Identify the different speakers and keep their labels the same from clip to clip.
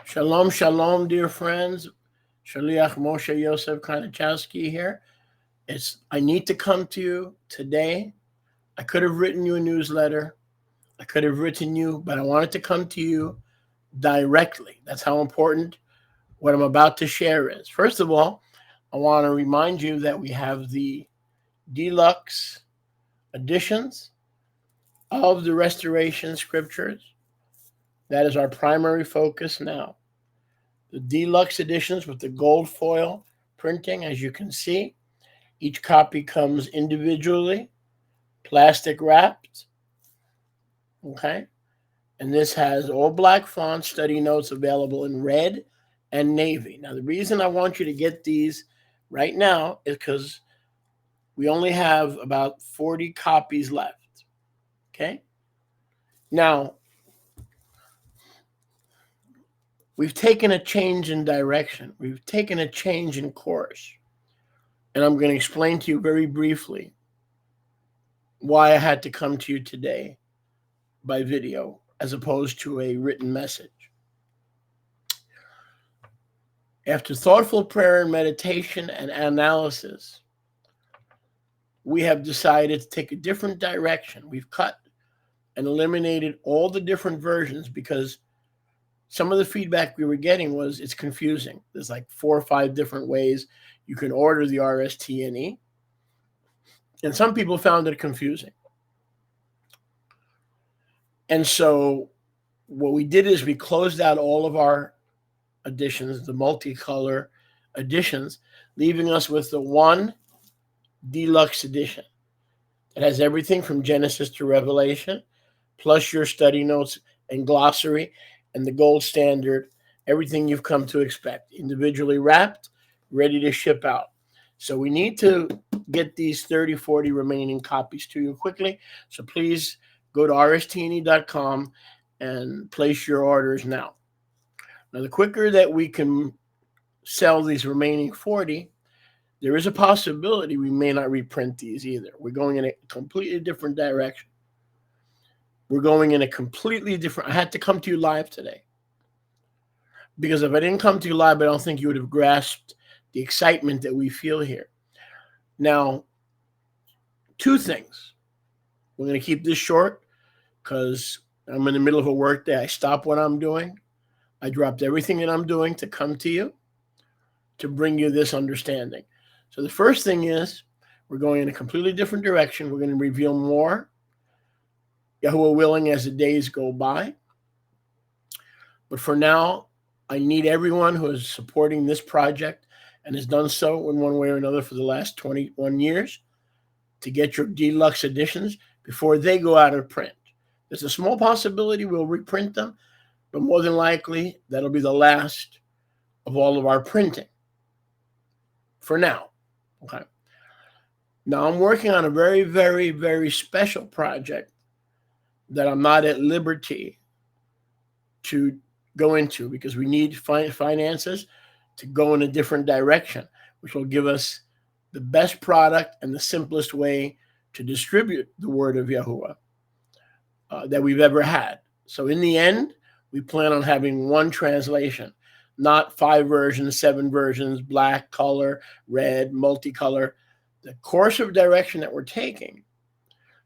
Speaker 1: Shalom, shalom, dear friends. Shaliach Moshe Yosef Kanichowski here. I need to come to you today. I could have written you a newsletter. I could have written you, but I wanted to come to you directly. That's how important what I'm about to share is. First of all, I want to remind you that we have the deluxe editions of the Restoration Scriptures. That is our primary focus now. The deluxe editions with the gold foil printing, as you can see. Each copy comes individually, plastic wrapped. Okay? And this has all black font study notes available in red and navy. Now, the reason I want you to get these right now is because we only have about 40 copies left. Okay? Now, we've taken a change in direction. We've taken a change in course. And I'm going to explain to you very briefly why I had to come to you today by video as opposed to a written message. After thoughtful prayer and meditation and analysis, we have decided to take a different direction. We've cut and eliminated all the different versions because some of the feedback we were getting was it's confusing. There's like 4 or 5 different ways you can order the RSTNE. And some people found it confusing. And so what we did is we closed out all of our editions, the multicolor editions, leaving us with the one deluxe edition that has everything from Genesis to Revelation, plus your study notes and glossary and the gold standard, everything you've come to expect, individually wrapped, ready to ship out. So we need to get these 30, 40 remaining copies to you quickly. So please go to rstne.com and place your orders now. Now, the quicker that we can sell these remaining 40, there is a possibility we may not reprint these either. We're going in a completely different direction. We're going in a completely different. I had to come to you live today because if I didn't come to you live, I don't think you would have grasped the excitement that we feel here. Now, 2 things. We're going to keep this short because I'm in the middle of a work day. I stop what I'm doing. I dropped everything that I'm doing to come to you to bring you this understanding. So the first thing is we're going in a completely different direction. We're going to reveal more, Yahuwah willing, as the days go by. But for now, I need everyone who is supporting this project and has done so in one way or another for the last 21 years to get your deluxe editions before they go out of print. There's a small possibility we'll reprint them, but more than likely, that'll be the last of all of our printing for now. Okay. Now, I'm working on a very, very, very special project that I'm not at liberty to go into because we need finances to go in a different direction, which will give us the best product and the simplest way to distribute the word of Yahuwah that we've ever had. So in the end, we plan on having one translation, not 5 versions, 7 versions, black, color, red, multicolor. The course of direction that we're taking,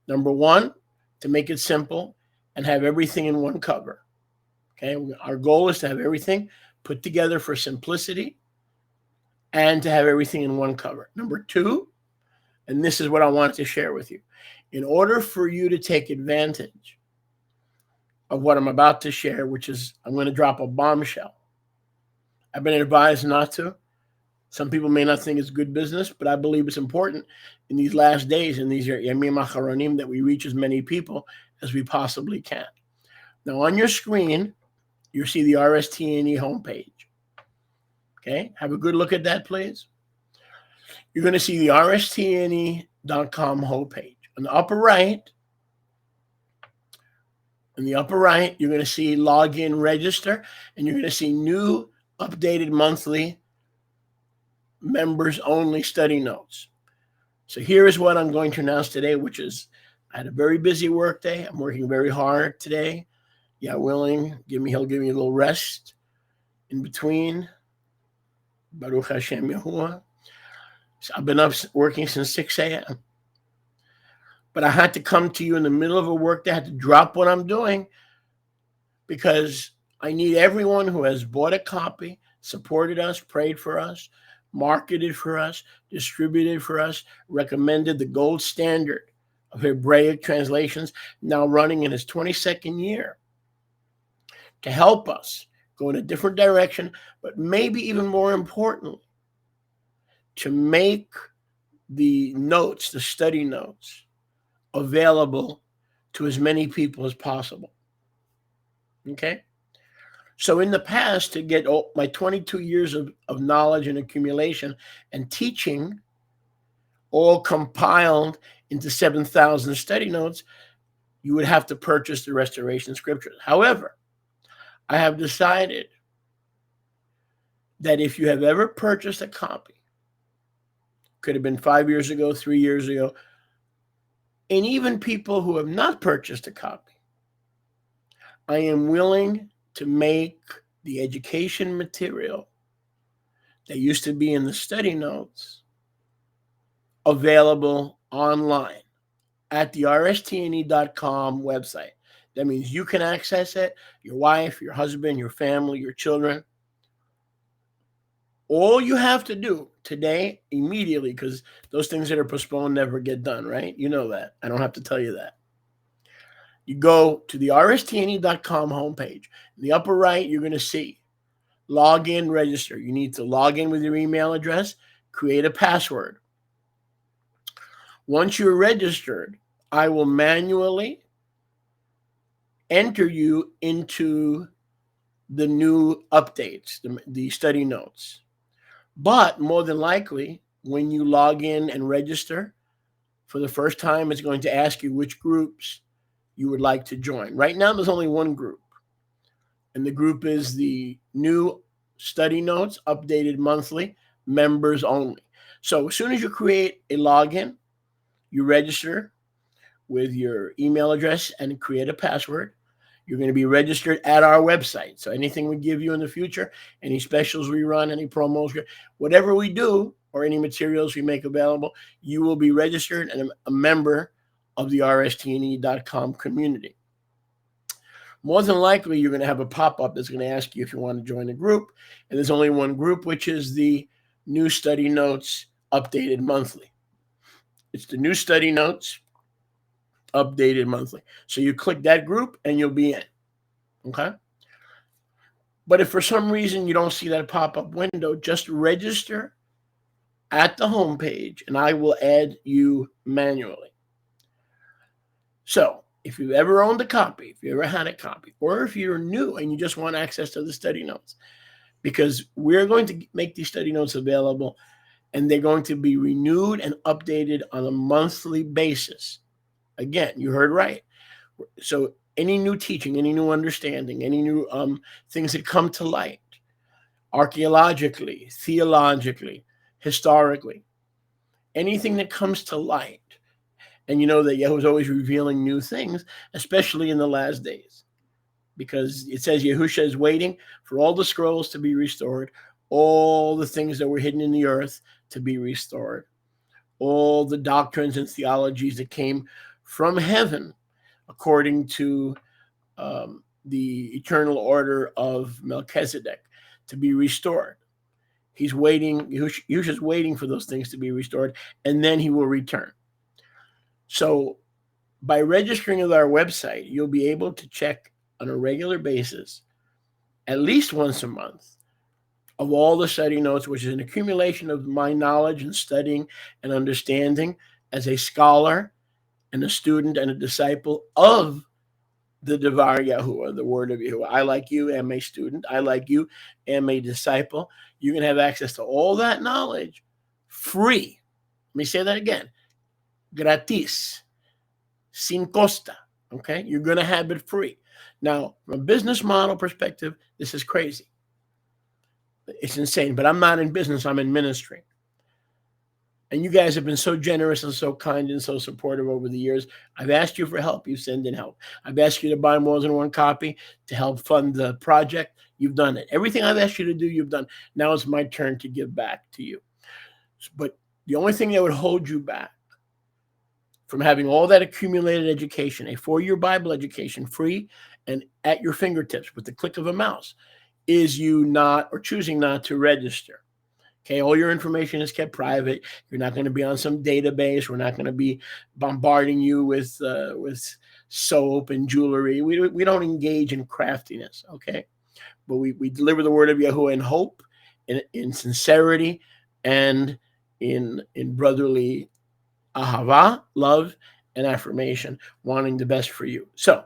Speaker 1: number 1, to make it simple and have everything in one cover. Okay, our goal is to have everything put together for simplicity and to have everything in one cover. Number 2, and this is what I wanted to share with you. In order for you to take advantage of what I'm about to share, which is I'm going to drop a bombshell. I've been advised not to. Some people may not think it's good business, but I believe it's important in these last days, in these Yamim Acharonim, that we reach as many people as we possibly can. Now, on your screen, you see the RSTNE homepage. Okay, have a good look at that, please. You're going to see the rstne.com homepage. On the upper right, you're going to see login, register, and you're going to see new, updated monthly members-only study notes. So here is what I'm going to announce today, which is I had a very busy work day. I'm working very hard today. Yeah, willing, he'll give me a little rest in between, Baruch Hashem Yahuwah, I've been up working since 6 a.m. But I had to come to you in the middle of a work day. I had to drop what I'm doing because I need everyone who has bought a copy, supported us, prayed for us, marketed for us, distributed for us, recommended the gold standard of Hebraic translations, now running in its 22nd year, to help us go in a different direction, but maybe even more importantly, to make the notes, the study notes, available to as many people as possible. Okay? So in the past, to get my 22 years of knowledge and accumulation and teaching all compiled into 7,000 study notes, you would have to purchase the Restoration Scriptures. However, I have decided that if you have ever purchased a copy, could have been 5 years ago, 3 years ago, and even people who have not purchased a copy, I am willing to make the education material that used to be in the study notes available online at the rstne.com website. That means you can access it, your wife, your husband, your family, your children. All you have to do today, immediately, because those things that are postponed never get done, right? You know that. I don't have to tell you that. You go to the rstne.com homepage. In the upper right, you're going to see log in, register. You need to log in with your email address, create a password. Once you're registered, I will manually enter you into the new updates, the study notes. But more than likely, when you log in and register for the first time, it's going to ask you which groups you would like to join. Right now, there's only one group, and the group is the new study notes, updated monthly, members only. So as soon as you create a login, you register with your email address and create a password. You're going to be registered at our website. So anything we give you in the future, any specials we run, any promos, whatever we do, or any materials we make available, you will be registered and a member of the rstne.com community. More than likely, you're going to have a pop-up that's going to ask you if you want to join a group. And there's only one group, which is the new study notes updated monthly. It's the new study notes updated monthly. So you click that group and you'll be in. Okay? But if for some reason you don't see that pop-up window, just register at the homepage and I will add you manually. So if you've ever owned a copy, if you ever had a copy, or if you're new and you just want access to the study notes, because we're going to make these study notes available and they're going to be renewed and updated on a monthly basis. Again, you heard right. So any new teaching, any new understanding, any new things that come to light, archaeologically, theologically, historically, anything that comes to light, and you know that Yahuwah's always revealing new things, especially in the last days, because it says Yahusha is waiting for all the scrolls to be restored, all the things that were hidden in the earth to be restored, all the doctrines and theologies that came from heaven according to the eternal order of Melchizedek to be restored. He's waiting, Yahusha's waiting for those things to be restored, and then he will return. So by registering with our website, you'll be able to check on a regular basis, at least once a month, of all the study notes, which is an accumulation of my knowledge and studying and understanding as a scholar and a student and a disciple of the Devar Yahuwah, the word of Yahuwah. I, like you, am a student. I, like you, am a disciple. You can have access to all that knowledge free. Let me say that again. Gratis. Sin costa. Okay? You're going to have it free. Now, from a business model perspective, this is crazy. It's insane. But I'm not in business. I'm in ministry. And you guys have been so generous and so kind and so supportive over the years. I've asked you for help. You send in help. I've asked you to buy more than one copy to help fund the project. You've done it. Everything I've asked you to do, you've done. Now it's my turn to give back to you. But the only thing that would hold you back from having all that accumulated education, a 4-year Bible education, free and at your fingertips with the click of a mouse, is you not or choosing not to register. Okay, all your information is kept private. You're not going to be on some database. We're not going to be bombarding you with soap and jewelry. We don't engage in craftiness, okay? But we deliver the word of Yahuwah in hope, in sincerity, and in brotherly ahava, love, and affirmation, wanting the best for you. So,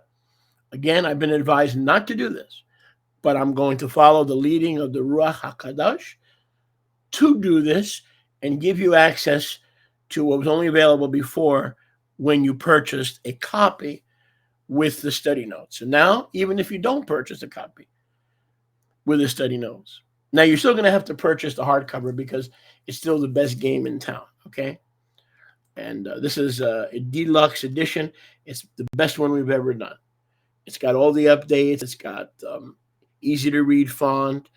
Speaker 1: again, I've been advised not to do this, but I'm going to follow the leading of the Ruach HaKadosh to do this and give you access to what was only available before when you purchased a copy with the study notes. So now, even if you don't purchase a copy with the study notes, now you're still going to have to purchase the hardcover because it's still the best game in town, okay? And this is a deluxe edition. It's the best one we've ever done. It's got all the updates. It's got easy to read font,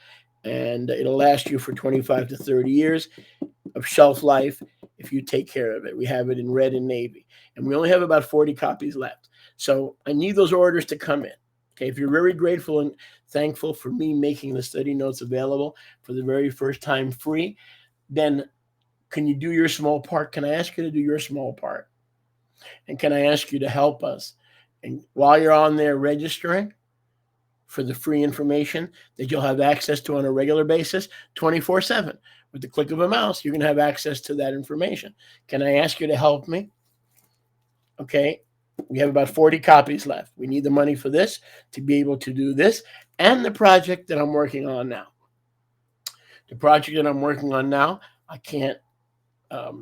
Speaker 1: and it'll last you for 25 to 30 years of shelf life if you take care of it. We have it in red and navy, and we only have about 40 copies left. So I need those orders to come in. Okay, if you're very grateful and thankful for me making the study notes available for the very first time free, then can you do your small part? Can I ask you to do your small part? And can I ask you to help us? And while you're on there registering for the free information that you'll have access to on a regular basis, 24/7. With the click of a mouse, you're going to have access to that information. Can I ask you to help me? Okay, we have about 40 copies left. We need the money for this to be able to do this and the project that I'm working on now. The project that I'm working on now, I can't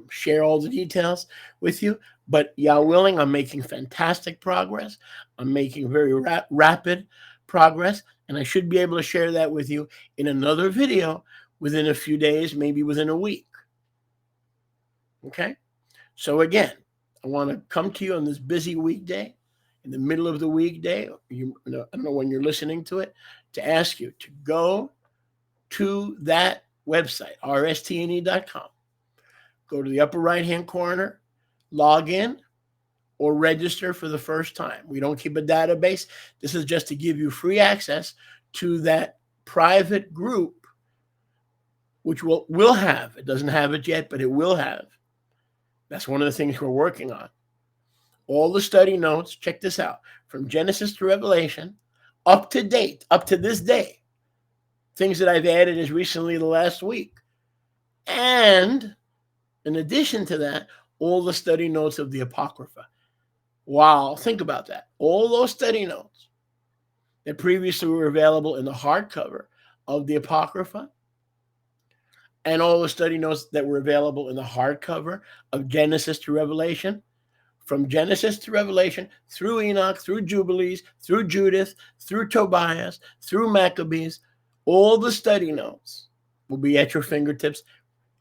Speaker 1: share all the details with you, but Yah willing, I'm making fantastic progress. I'm making very rapid progress, and I should be able to share that with you in another video within a few days, maybe within a week. Okay? So again, I want to come to you on this busy weekday, in the middle of the weekday, I don't know when you're listening to it, to ask you to go to that website, rstne.com. Go to the upper right-hand corner, log in, or register for the first time. We don't keep a database. This is just to give you free access to that private group, which will have. It doesn't have it yet, but it will have. That's one of the things we're working on. All the study notes, check this out, from Genesis to Revelation, up to date, up to this day. Things that I've added as recently as the last week. And in addition to that, all the study notes of the Apocrypha. Wow, think about that. All those study notes that previously were available in the hardcover of the Apocrypha, and all the study notes that were available in the hardcover of Genesis to Revelation, from Genesis to Revelation, through Enoch, through Jubilees, through Judith, through Tobias, through Maccabees, all the study notes will be at your fingertips,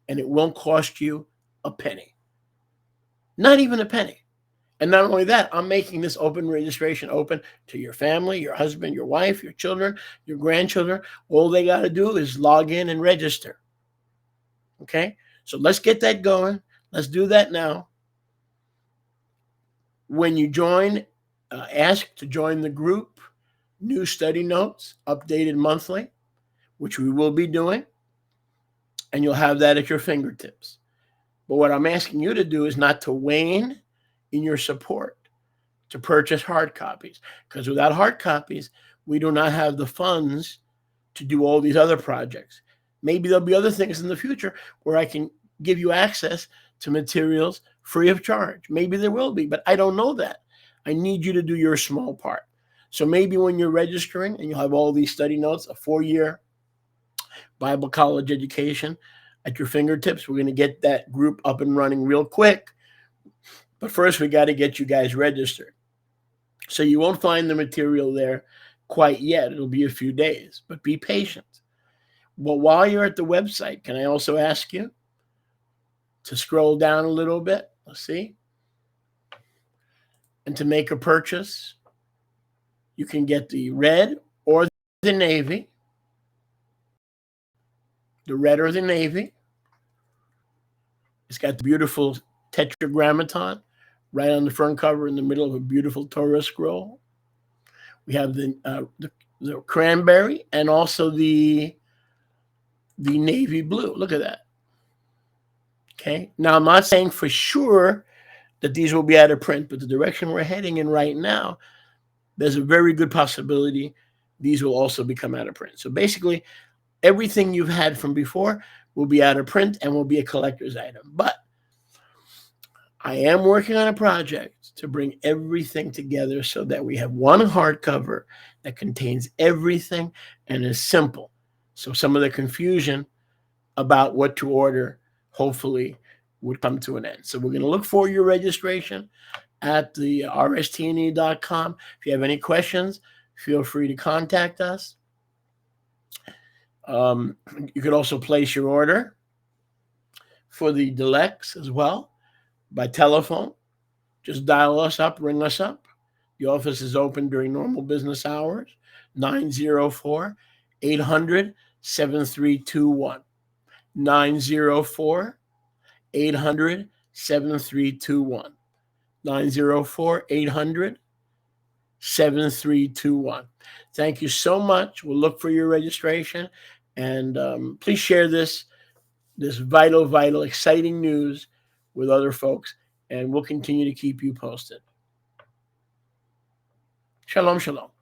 Speaker 1: and it won't cost you a penny. Not even a penny. And not only that, I'm making this open registration open to your family, your husband, your wife, your children, your grandchildren. All they got to do is log in and register. Okay? So let's get that going. Let's do that now. When you join, ask to join the group, new study notes, updated monthly, which we will be doing. And you'll have that at your fingertips. But what I'm asking you to do is not to wane in your support to purchase hard copies, because without hard copies, we do not have the funds to do all these other projects. Maybe there'll be other things in the future where I can give you access to materials free of charge. Maybe there will be, but I don't know that. I need you to do your small part. So maybe when you're registering and you'll have all these study notes, a 4-year Bible college education at your fingertips, we're going to get that group up and running real quick. But first, we got to get you guys registered. So you won't find the material there quite yet. It'll be a few days, but be patient. Well, while you're at the website, can I also ask you to scroll down a little bit. Let's see. And to make a purchase, you can get the red or the navy. The red or the navy. It's got the beautiful tetragrammaton right on the front cover in the middle of a beautiful Torah scroll. We have the cranberry and also the navy blue. Look at that. Okay. Now, I'm not saying for sure that these will be out of print, but the direction we're heading in right now, there's a very good possibility these will also become out of print. So basically, everything you've had from before will be out of print and will be a collector's item. But I am working on a project to bring everything together so that we have one hardcover that contains everything and is simple. So some of the confusion about what to order hopefully would come to an end. So we're going to look for your registration at the rstne.com. If you have any questions, feel free to contact us. You could also place your order for the deluxe as well by telephone. Just dial us up, ring us up. The office is open during normal business hours, 904-800-7321. 904-800-7321. 904-800-7321. Thank you so much. We'll look for your registration. And please share this vital, exciting news with other folks. And we'll continue to keep you posted. Shalom, shalom.